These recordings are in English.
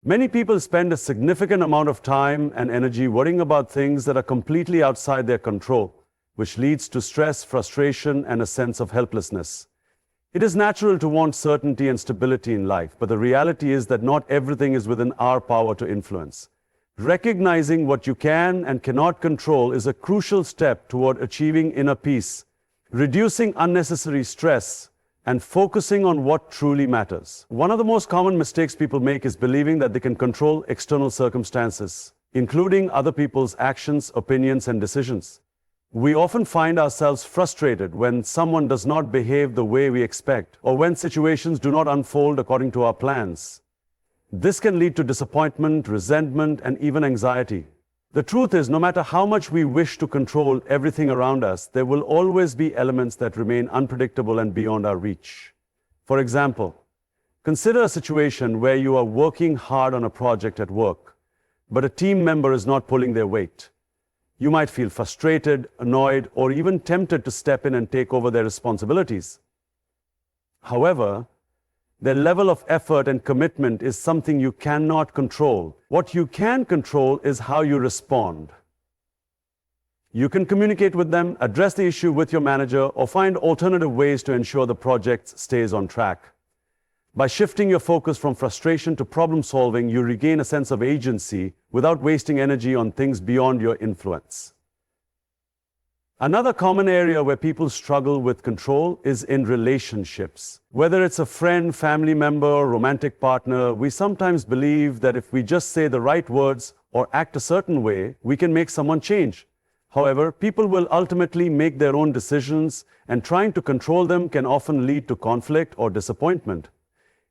Many people spend a significant amount of time and energy worrying about things that are completely outside their control, which leads to stress, frustration, and a sense of helplessness. It is natural to want certainty and stability in life, but the reality is that not everything is within our power to influence. Recognizing what you can and cannot control is a crucial step toward achieving inner peace, reducing unnecessary stress, and focusing on what truly matters. One of the most common mistakes people make is believing that they can control external circumstances, including other people's actions, opinions, and decisions. We often find ourselves frustrated when someone does not behave the way we expect, or when situations do not unfold according to our plans. This can lead to disappointment, resentment, and even anxiety. The truth is, no matter how much we wish to control everything around us, there will always be elements that remain unpredictable and beyond our reach. For example, consider a situation where you are working hard on a project at work, but a team member is not pulling their weight. You might feel frustrated, annoyed, or even tempted to step in and take over their responsibilities. However, their level of effort and commitment is something you cannot control. What you can control is how you respond. You can communicate with them, address the issue with your manager, or find alternative ways to ensure the project stays on track. By shifting your focus from frustration to problem solving, you regain a sense of agency without wasting energy on things beyond your influence. Another common area where people struggle with control is in relationships. Whether it's a friend, family member, romantic partner, we sometimes believe that if we just say the right words or act a certain way, we can make someone change. However, people will ultimately make their own decisions, and trying to control them can often lead to conflict or disappointment.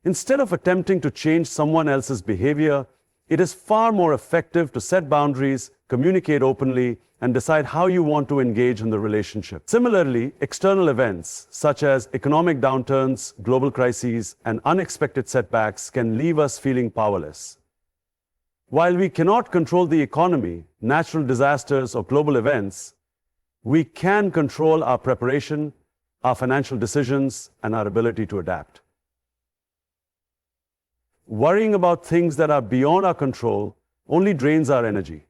Instead of attempting to change someone else's behavior, it is far more effective to set boundaries, communicate openly, and decide how you want to engage in the relationship. Similarly, external events such as economic downturns, global crises, and unexpected setbacks can leave us feeling powerless. While we cannot control the economy, natural disasters, or global events, we can control our preparation, our financial decisions, and our ability to adapt. Worrying about things that are beyond our control only drains our energy,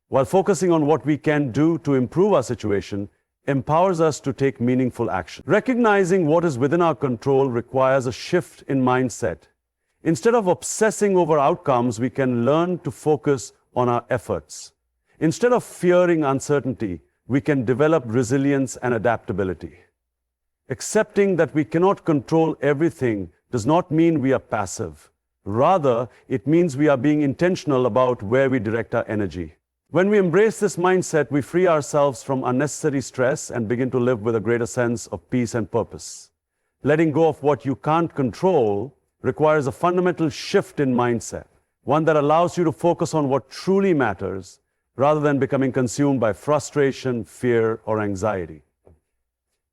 while focusing on what we can do to improve our situation empowers us to take meaningful action. Recognizing what is within our control requires a shift in mindset. Instead of obsessing over outcomes, we can learn to focus on our efforts. Instead of fearing uncertainty, we can develop resilience and adaptability. Accepting that we cannot control everything does not mean we are passive. Rather, it means we are being intentional about where we direct our energy. When we embrace this mindset, we free ourselves from unnecessary stress and begin to live with a greater sense of peace and purpose. Letting go of what you can't control requires a fundamental shift in mindset, one that allows you to focus on what truly matters, rather than becoming consumed by frustration, fear, or anxiety.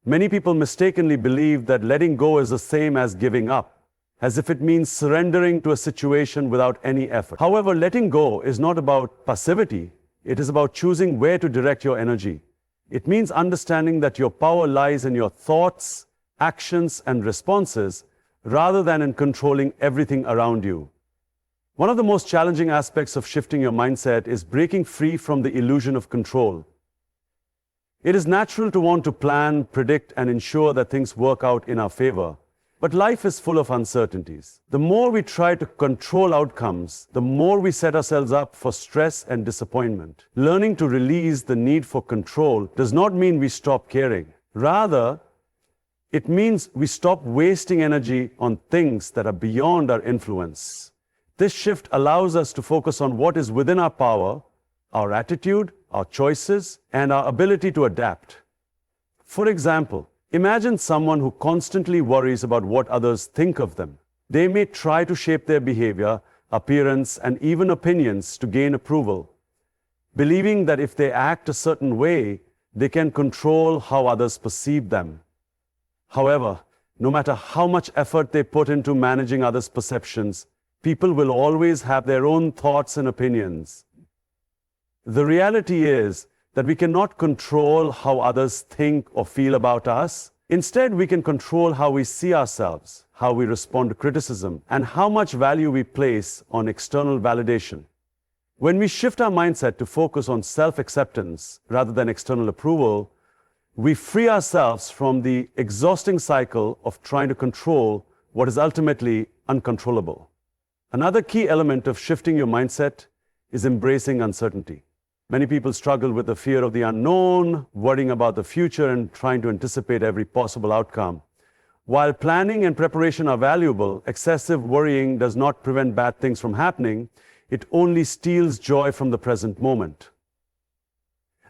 Many people mistakenly believe that letting go is the same as giving up, as if it means surrendering to a situation without any effort. However, letting go is not about passivity. It is about choosing where to direct your energy. It means understanding that your power lies in your thoughts, actions, and responses, rather than in controlling everything around you. One of the most challenging aspects of shifting your mindset is breaking free from the illusion of control. It is natural to want to plan, predict, and ensure that things work out in our favor. But life is full of uncertainties. The more we try to control outcomes, the more we set ourselves up for stress and disappointment. Learning to release the need for control does not mean we stop caring. Rather, it means we stop wasting energy on things that are beyond our influence. This shift allows us to focus on what is within our power, our attitude, our choices, and our ability to adapt. For example, imagine someone who constantly worries about what others think of them. They may try to shape their behavior, appearance, and even opinions to gain approval, believing that if they act a certain way, they can control how others perceive them. However, no matter how much effort they put into managing others' perceptions, people will always have their own thoughts and opinions. The reality is that we cannot control how others think or feel about us, Instead, we can control how we see ourselves, how we respond to criticism, and how much value we place on external validation. When we shift our mindset to focus on self-acceptance rather than external approval, we free ourselves from the exhausting cycle of trying to control what is ultimately uncontrollable. Another key element of shifting your mindset is embracing uncertainty. Many people struggle with the fear of the unknown, worrying about the future and trying to anticipate every possible outcome. While planning and preparation are valuable, excessive worrying does not prevent bad things from happening. It only steals joy from the present moment.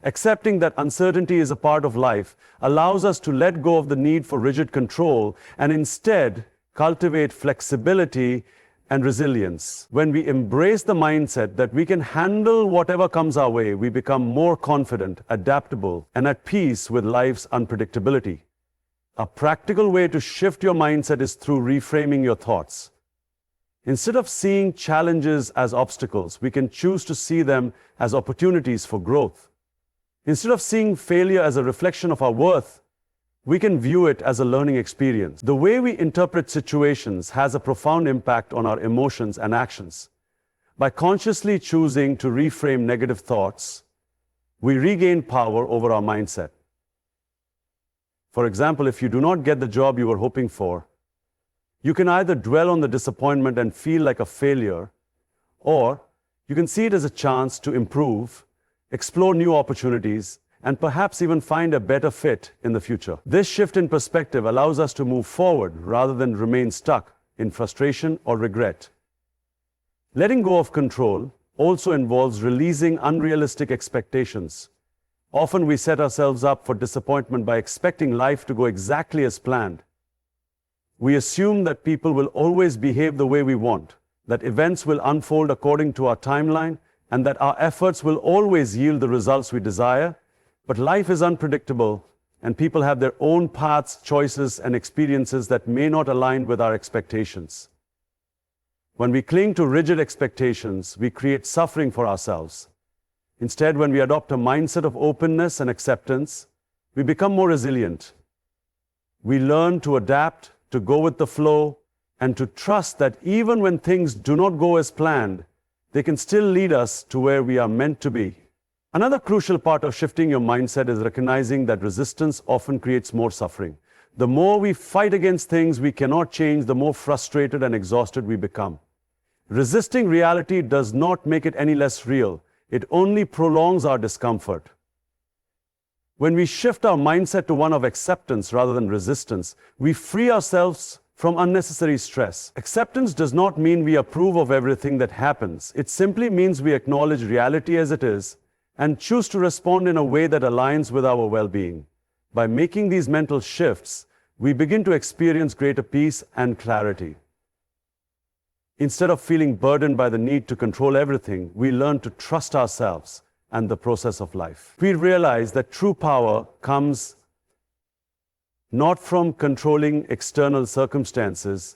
Accepting that uncertainty is a part of life allows us to let go of the need for rigid control and instead cultivate flexibility and resilience. When we embrace the mindset that we can handle whatever comes our way, we become more confident, adaptable, and at peace with life's unpredictability. A practical way to shift your mindset is through reframing your thoughts. Instead of seeing challenges as obstacles, we can choose to see them as opportunities for growth. Instead of seeing failure as a reflection of our worth, we can view it as a learning experience. The way we interpret situations has a profound impact on our emotions and actions. By consciously choosing to reframe negative thoughts, we regain power over our mindset. For example, if you do not get the job you were hoping for, you can either dwell on the disappointment and feel like a failure, or you can see it as a chance to improve, explore new opportunities, and perhaps even find a better fit in the future. This shift in perspective allows us to move forward rather than remain stuck in frustration or regret. Letting go of control also involves releasing unrealistic expectations. Often we set ourselves up for disappointment by expecting life to go exactly as planned. We assume that people will always behave the way we want, that events will unfold according to our timeline, and that our efforts will always yield the results we desire. But life is unpredictable, and people have their own paths, choices, and experiences that may not align with our expectations. When we cling to rigid expectations, we create suffering for ourselves. Instead, when we adopt a mindset of openness and acceptance, we become more resilient. We learn to adapt, to go with the flow, and to trust that even when things do not go as planned, they can still lead us to where we are meant to be. Another crucial part of shifting your mindset is recognizing that resistance often creates more suffering. The more we fight against things we cannot change, the more frustrated and exhausted we become. Resisting reality does not make it any less real. It only prolongs our discomfort. When we shift our mindset to one of acceptance rather than resistance, we free ourselves from unnecessary stress. Acceptance does not mean we approve of everything that happens. It simply means we acknowledge reality as it is and choose to respond in a way that aligns with our well-being. By making these mental shifts, we begin to experience greater peace and clarity. Instead of feeling burdened by the need to control everything, we learn to trust ourselves and the process of life. We realize that true power comes not from controlling external circumstances,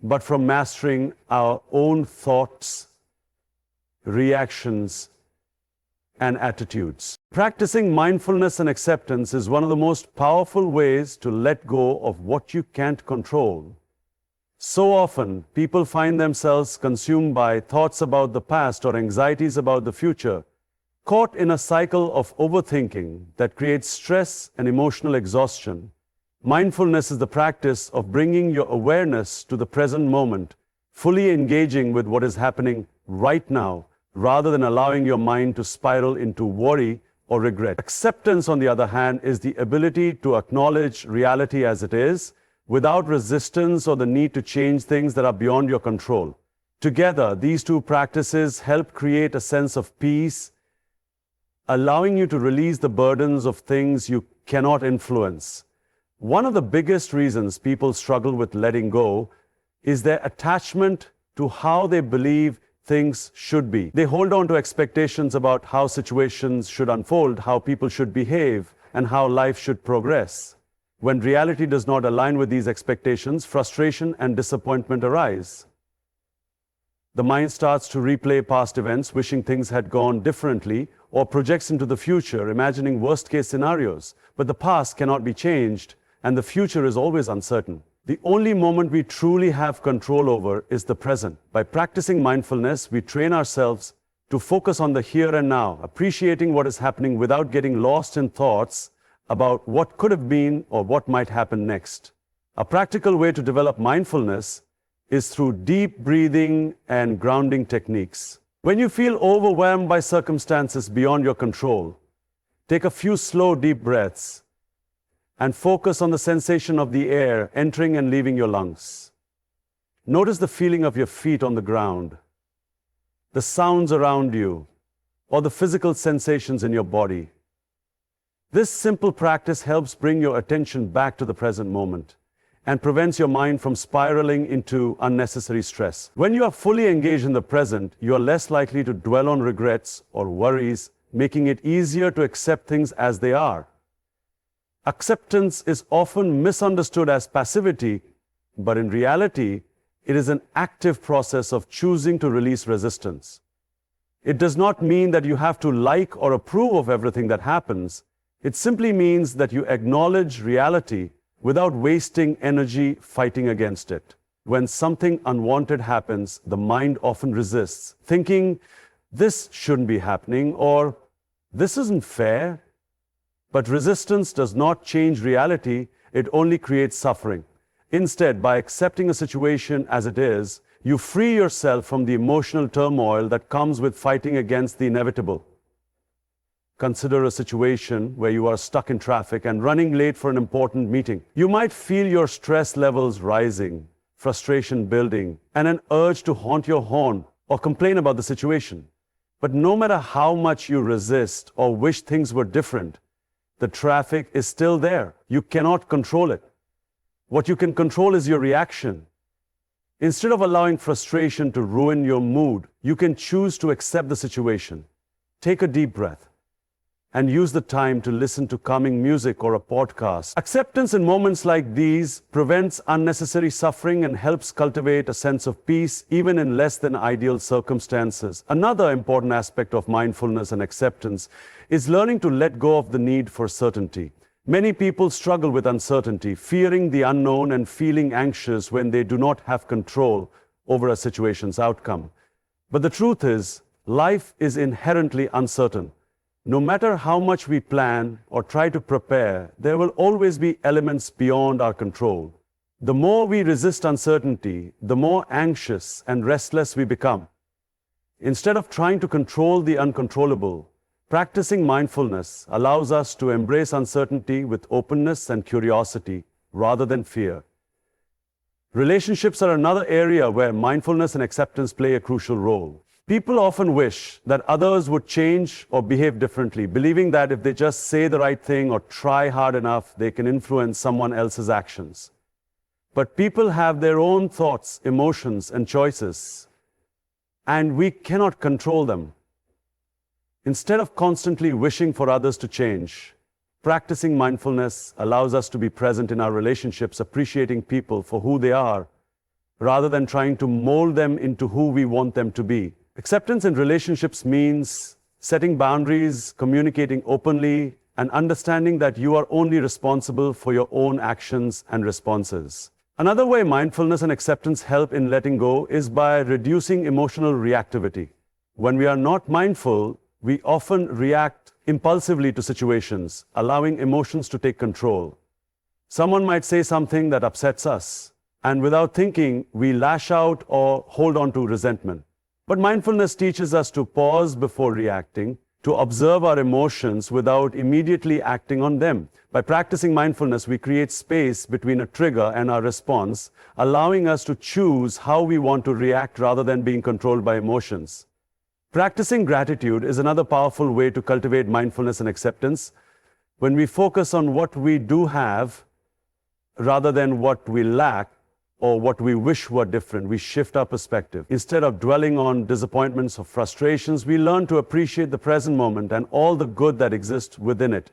but from mastering our own thoughts, reactions, and attitudes. Practicing mindfulness and acceptance is one of the most powerful ways to let go of what you can't control. So often, people find themselves consumed by thoughts about the past or anxieties about the future, caught in a cycle of overthinking that creates stress and emotional exhaustion. Mindfulness is the practice of bringing your awareness to the present moment, fully engaging with what is happening right now, rather than allowing your mind to spiral into worry or regret. Acceptance, on the other hand, is the ability to acknowledge reality as it is, without resistance or the need to change things that are beyond your control. Together, these two practices help create a sense of peace, allowing you to release the burdens of things you cannot influence. One of the biggest reasons people struggle with letting go is their attachment to how they believe things should be. They hold on to expectations about how situations should unfold, how people should behave, and how life should progress. When reality does not align with these expectations, frustration and disappointment arise. The mind starts to replay past events, wishing things had gone differently, or projects into the future, imagining worst-case scenarios. But the past cannot be changed, and the future is always uncertain. The only moment we truly have control over is the present. By practicing mindfulness, we train ourselves to focus on the here and now, appreciating what is happening without getting lost in thoughts about what could have been or what might happen next. A practical way to develop mindfulness is through deep breathing and grounding techniques. When you feel overwhelmed by circumstances beyond your control, take a few slow, deep breaths and focus on the sensation of the air entering and leaving your lungs. Notice the feeling of your feet on the ground, the sounds around you, or the physical sensations in your body. This simple practice helps bring your attention back to the present moment and prevents your mind from spiraling into unnecessary stress. When you are fully engaged in the present, you are less likely to dwell on regrets or worries, making it easier to accept things as they are. Acceptance is often misunderstood as passivity, but in reality, it is an active process of choosing to release resistance. It does not mean that you have to like or approve of everything that happens. It simply means that you acknowledge reality without wasting energy fighting against it. When something unwanted happens, the mind often resists, thinking, this shouldn't be happening, or this isn't fair. But resistance does not change reality, it only creates suffering. Instead, by accepting a situation as it is, you free yourself from the emotional turmoil that comes with fighting against the inevitable. Consider a situation where you are stuck in traffic and running late for an important meeting. You might feel your stress levels rising, frustration building, and an urge to honk your horn or complain about the situation. But no matter how much you resist or wish things were different, the traffic is still there. You cannot control it. What you can control is your reaction. Instead of allowing frustration to ruin your mood, you can choose to accept the situation. Take a deep breath and use the time to listen to calming music or a podcast. Acceptance in moments like these prevents unnecessary suffering and helps cultivate a sense of peace even in less than ideal circumstances. Another important aspect of mindfulness and acceptance is learning to let go of the need for certainty. Many people struggle with uncertainty, fearing the unknown and feeling anxious when they do not have control over a situation's outcome. But the truth is, life is inherently uncertain. No matter how much we plan or try to prepare, there will always be elements beyond our control. The more we resist uncertainty, the more anxious and restless we become. Instead of trying to control the uncontrollable, practicing mindfulness allows us to embrace uncertainty with openness and curiosity rather than fear. Relationships are another area where mindfulness and acceptance play a crucial role. People often wish that others would change or behave differently, believing that if they just say the right thing or try hard enough, they can influence someone else's actions. But people have their own thoughts, emotions, and choices, and we cannot control them. Instead of constantly wishing for others to change, practicing mindfulness allows us to be present in our relationships, appreciating people for who they are, rather than trying to mold them into who we want them to be. Acceptance in relationships means setting boundaries, communicating openly, and understanding that you are only responsible for your own actions and responses. Another way mindfulness and acceptance help in letting go is by reducing emotional reactivity. When we are not mindful, we often react impulsively to situations, allowing emotions to take control. Someone might say something that upsets us, and without thinking, we lash out or hold on to resentment. But mindfulness teaches us to pause before reacting, to observe our emotions without immediately acting on them. By practicing mindfulness, we create space between a trigger and our response, allowing us to choose how we want to react rather than being controlled by emotions. Practicing gratitude is another powerful way to cultivate mindfulness and acceptance. When we focus on what we do have rather than what we lack, or what we wish were different, we shift our perspective. Instead of dwelling on disappointments or frustrations, we learn to appreciate the present moment and all the good that exists within it.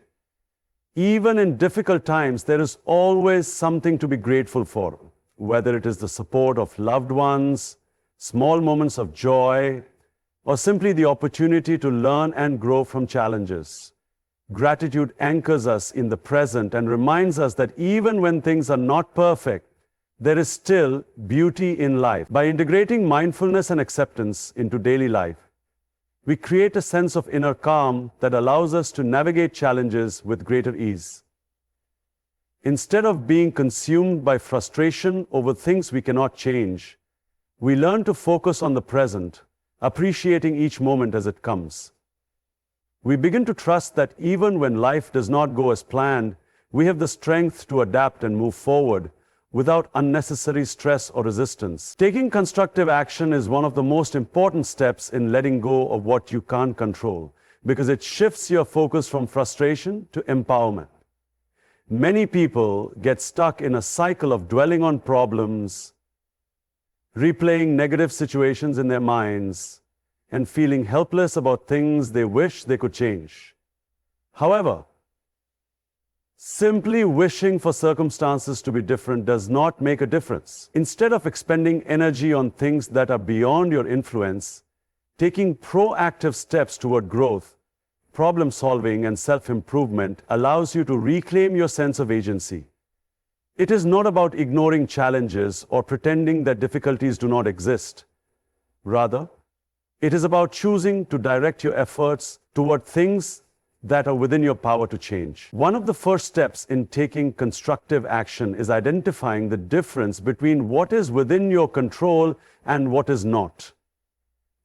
Even in difficult times, there is always something to be grateful for, whether it is the support of loved ones, small moments of joy, or simply the opportunity to learn and grow from challenges. Gratitude anchors us in the present and reminds us that even when things are not perfect, there is still beauty in life. By integrating mindfulness and acceptance into daily life, we create a sense of inner calm that allows us to navigate challenges with greater ease. Instead of being consumed by frustration over things we cannot change, we learn to focus on the present, appreciating each moment as it comes. We begin to trust that even when life does not go as planned, we have the strength to adapt and move forward without unnecessary stress or resistance. Taking constructive action is one of the most important steps in letting go of what you can't control, because it shifts your focus from frustration to empowerment. Many people get stuck in a cycle of dwelling on problems, replaying negative situations in their minds, and feeling helpless about things they wish they could change. However, simply wishing for circumstances to be different does not make a difference. Instead of expending energy on things that are beyond your influence, taking proactive steps toward growth, problem solving, and self-improvement allows you to reclaim your sense of agency. It is not about ignoring challenges or pretending that difficulties do not exist. Rather, it is about choosing to direct your efforts toward things that are within your power to change. One of the first steps in taking constructive action is identifying the difference between what is within your control and what is not.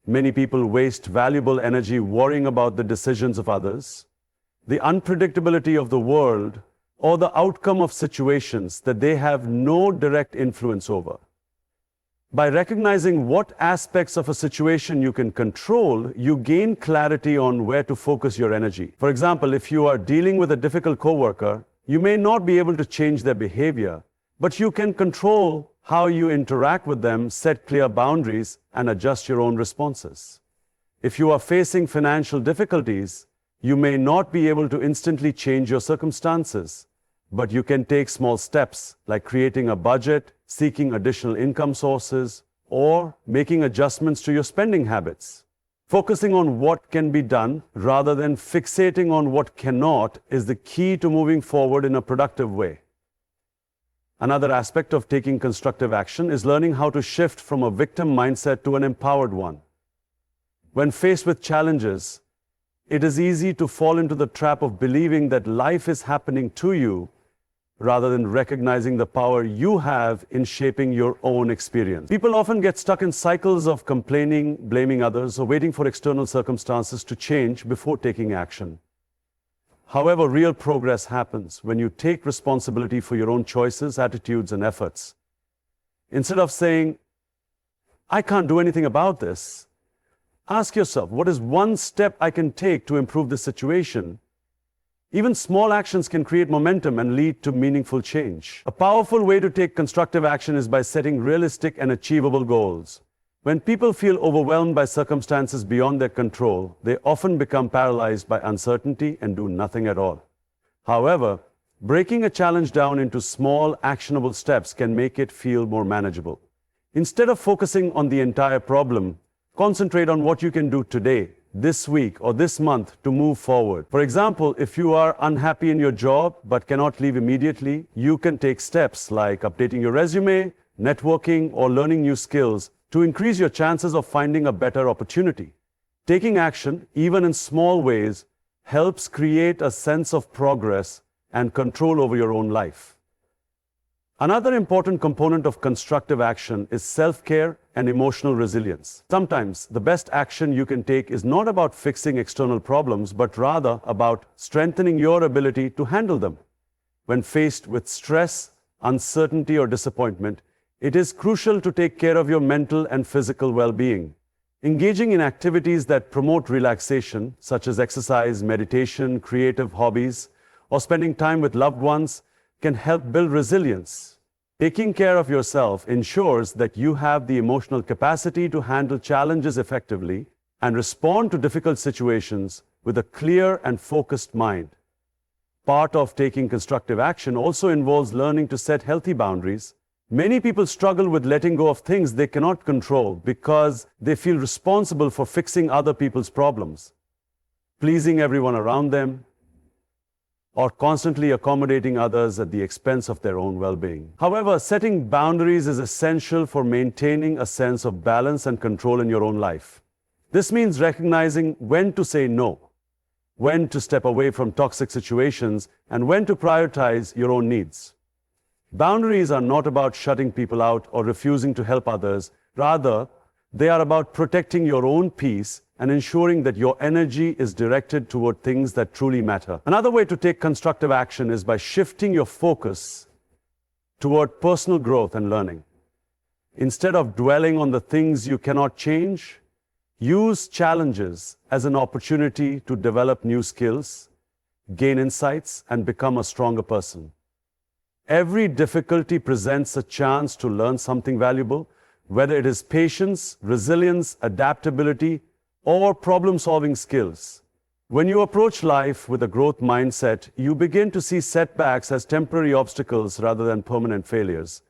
Many people waste valuable energy worrying about the decisions of others, the unpredictability of the world, or the outcome of situations that they have no direct influence over. By recognizing what aspects of a situation you can control, you gain clarity on where to focus your energy. For example, if you are dealing with a difficult coworker, you may not be able to change their behavior, but you can control how you interact with them, set clear boundaries, and adjust your own responses. If you are facing financial difficulties, you may not be able to instantly change your circumstances, but you can take small steps like creating a budget, seeking additional income sources, or making adjustments to your spending habits. Focusing on what can be done rather than fixating on what cannot is the key to moving forward in a productive way. Another aspect of taking constructive action is learning how to shift from a victim mindset to an empowered one. When faced with challenges, it is easy to fall into the trap of believing that life is happening to you rather than recognizing the power you have in shaping your own experience. People often get stuck in cycles of complaining, blaming others, or waiting for external circumstances to change before taking action. However, real progress happens when you take responsibility for your own choices, attitudes, and efforts. Instead of saying, "I can't do anything about this," ask yourself, what is one step I can take to improve the situation? Even small actions can create momentum and lead to meaningful change. A powerful way to take constructive action is by setting realistic and achievable goals. When people feel overwhelmed by circumstances beyond their control, they often become paralyzed by uncertainty and do nothing at all. However, breaking a challenge down into small, actionable steps can make it feel more manageable. Instead of focusing on the entire problem, concentrate on what you can do today, this week, or this month to move forward. For example, if you are unhappy in your job but cannot leave immediately, you can take steps like updating your resume, networking, or learning new skills to increase your chances of finding a better opportunity. Taking action, even in small ways, helps create a sense of progress and control over your own life. Another important component of constructive action is self-care and emotional resilience. Sometimes the best action you can take is not about fixing external problems, but rather about strengthening your ability to handle them. When faced with stress, uncertainty, or disappointment, it is crucial to take care of your mental and physical well-being. Engaging in activities that promote relaxation, such as exercise, meditation, creative hobbies, or spending time with loved ones, can help build resilience. Taking care of yourself ensures that you have the emotional capacity to handle challenges effectively and respond to difficult situations with a clear and focused mind. Part of taking constructive action also involves learning to set healthy boundaries. Many people struggle with letting go of things they cannot control because they feel responsible for fixing other people's problems, pleasing everyone around them, or constantly accommodating others at the expense of their own well-being. However, setting boundaries is essential for maintaining a sense of balance and control in your own life. This means recognizing when to say no, when to step away from toxic situations, and when to prioritize your own needs. Boundaries are not about shutting people out or refusing to help others. Rather, they are about protecting your own peace and ensuring that your energy is directed toward things that truly matter. Another way to take constructive action is by shifting your focus toward personal growth and learning. Instead of dwelling on the things you cannot change, use challenges as an opportunity to develop new skills, gain insights, and become a stronger person. Every difficulty presents a chance to learn something valuable, whether it is patience, resilience, adaptability, or problem-solving skills. When you approach life with a growth mindset, you begin to see setbacks as temporary obstacles rather than permanent failures.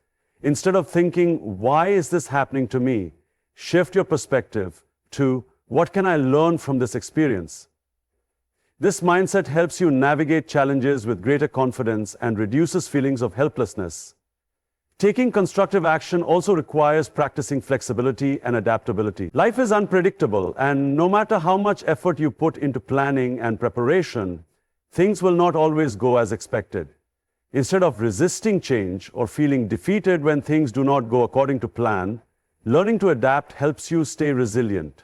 Instead of thinking, "Why is this happening to me?" shift your perspective to, "What can I learn from this experience?" This mindset helps you navigate challenges with greater confidence and reduces feelings of helplessness. Taking constructive action also requires practicing flexibility and adaptability. Life is unpredictable, and no matter how much effort you put into planning and preparation, things will not always go as expected. Instead of resisting change or feeling defeated when things do not go according to plan, learning to adapt helps you stay resilient.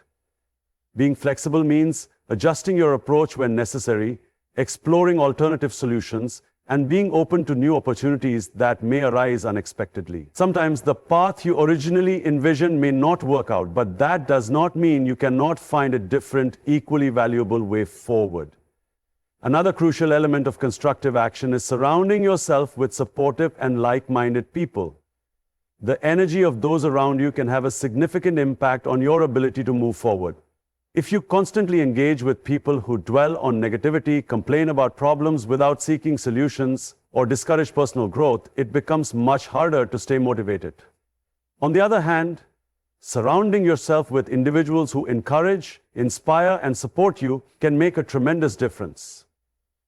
Being flexible means adjusting your approach when necessary, exploring alternative solutions, and being open to new opportunities that may arise unexpectedly. Sometimes the path you originally envisioned may not work out, but that does not mean you cannot find a different, equally valuable way forward. Another crucial element of constructive action is surrounding yourself with supportive and like-minded people. The energy of those around you can have a significant impact on your ability to move forward. If you constantly engage with people who dwell on negativity, complain about problems without seeking solutions, or discourage personal growth, it becomes much harder to stay motivated. On the other hand, surrounding yourself with individuals who encourage, inspire, and support you can make a tremendous difference.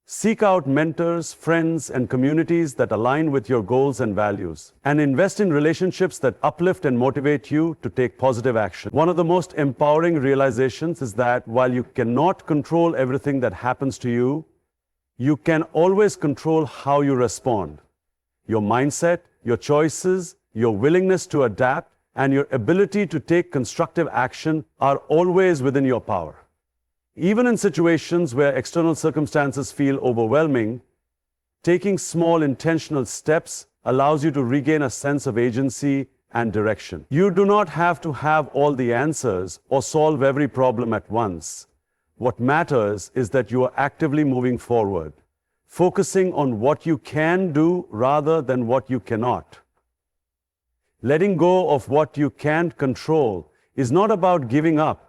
Seek out mentors, friends, and communities that align with your goals and values, and invest in relationships that uplift and motivate you to take positive action. One of the most empowering realizations is that while you cannot control everything that happens to you, you can always control how you respond. Your mindset, your choices, your willingness to adapt, and your ability to take constructive action are always within your power. Even in situations where external circumstances feel overwhelming, taking small intentional steps allows you to regain a sense of agency and direction. You do not have to have all the answers or solve every problem at once. What matters is that you are actively moving forward, focusing on what you can do rather than what you cannot. Letting go of what you can't control is not about giving up.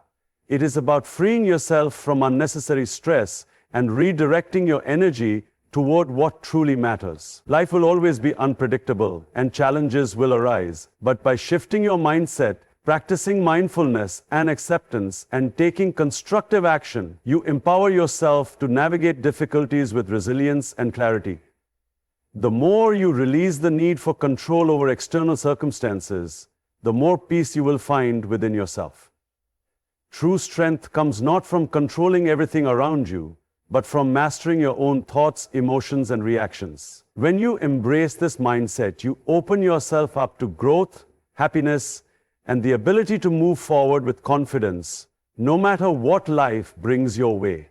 It is about freeing yourself from unnecessary stress and redirecting your energy toward what truly matters. Life will always be unpredictable and challenges will arise, but by shifting your mindset, practicing mindfulness and acceptance, and taking constructive action, you empower yourself to navigate difficulties with resilience and clarity. The more you release the need for control over external circumstances, the more peace you will find within yourself. True strength comes not from controlling everything around you, but from mastering your own thoughts, emotions, and reactions. When you embrace this mindset, you open yourself up to growth, happiness, and the ability to move forward with confidence, no matter what life brings your way.